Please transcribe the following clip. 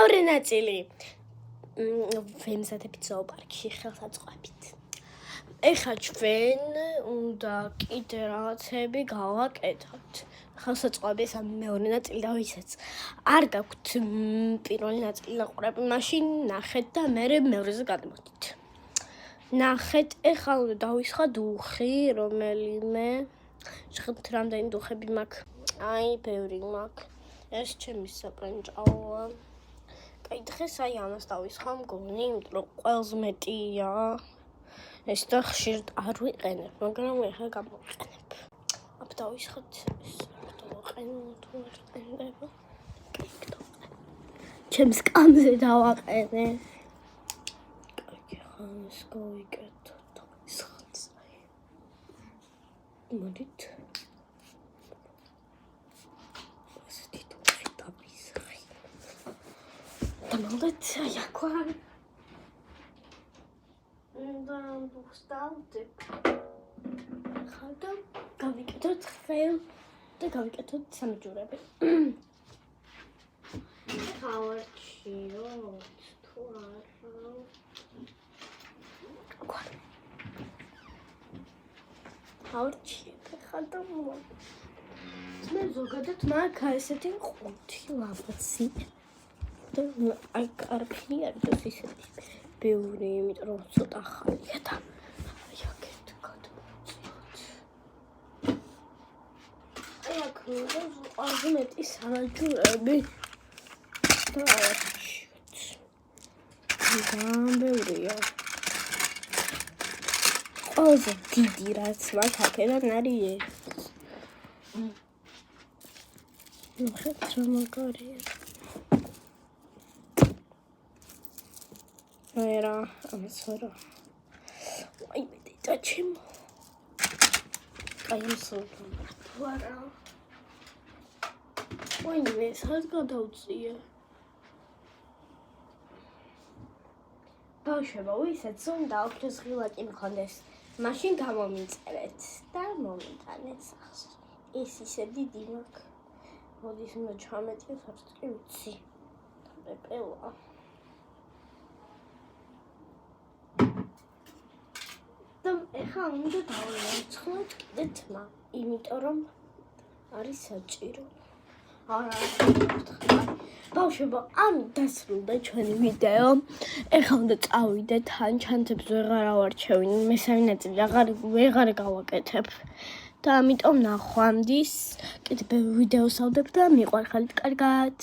მეორე ნაწილი. ვემზადებით ზოოპარკში ხელსაწყობით. ეხლა ჩვენ უნდა კიდე რაღაცები გავაკეთოთ. ხელსაწყობის ამ მეორე ნაწილი და ვისაც არ გაქვთ პირველი ნაწილი ნაყურები, მაშინ ნახეთ და მერე მეორეზე გადმოდით. ნახეთ, ეხლა უნდა დავისხა დუხი, რომელიმე. შეხებთ რამდენი დუხები მაქვს? აი, ბევრი მაქვს. ეს ჩემი საყენჭაოა. კაი, დღეს აი ამას დავისხა მგონი, იმიტომ რომ ყველაზე მეტია. ეს და ხშირად არ ვიყენებ, მაგრამ ეხლა გამოვიყენებ. აბ დავისხათ ეს დავაყენო თუ არ ყენდება. ჩემს კამზე დავაყენე. კაი, ხანს გავიკეთო დავისხათ. მოდით. ასეთი თუხი დავისხი. და მოდით აი აკვარ. და ვსტავდებ. ხალხო, გავიკეთოთ ხელ და გავიკეთოთ სამჯურები. გავარჩიოთ თუ არა. გავარჩიეთ ხალხო. მე ზოგადად მაქვს ესეთი ხუთი ლაპაცი. და აი კარგი არის ისეთი. ბევრი, იმიტომ რომ ცოტა ხალია და აი აქეთ გადმოვწიოთ. აი აქ ყველაზე მეტი სამაჯურები და ავარჩიოთ. ბევრია. ყველაზე დიდი რაც მაქვს აქედან არის ეს. ნახეთ რა მაგარია. Era, amesora. Ai, medita chimo. Ai, amesora. Vara. Ai, mes has გადავწიე. ბავშვებო, ვისაც უნდა ოქროს ღილაკი მქონდეს, მაშინ გამომიწერეთ და მომიტანეთ სახს. ეს ისე დიდი მაქვს. მოდის უნდა ჩამეტიოს, არც კი ვიცი. პეპელა. ეხლა უნდა დავარცხოთ კიდე თმა, იმიტომ რომ არის საჭირო. ბავშვებო, ამით დასრულდა ჩვენი ვიდეო. ეხლა უნდა წავიდეთ, ან ჩანთებს ვეღარ ავარჩევინ, მესამე ნაწილი ვეღარ გავაკეთებ. და ამიტომ ნახვამდის, კიდე ვიდეოს ავდებ და მიყვარხარით კარგად.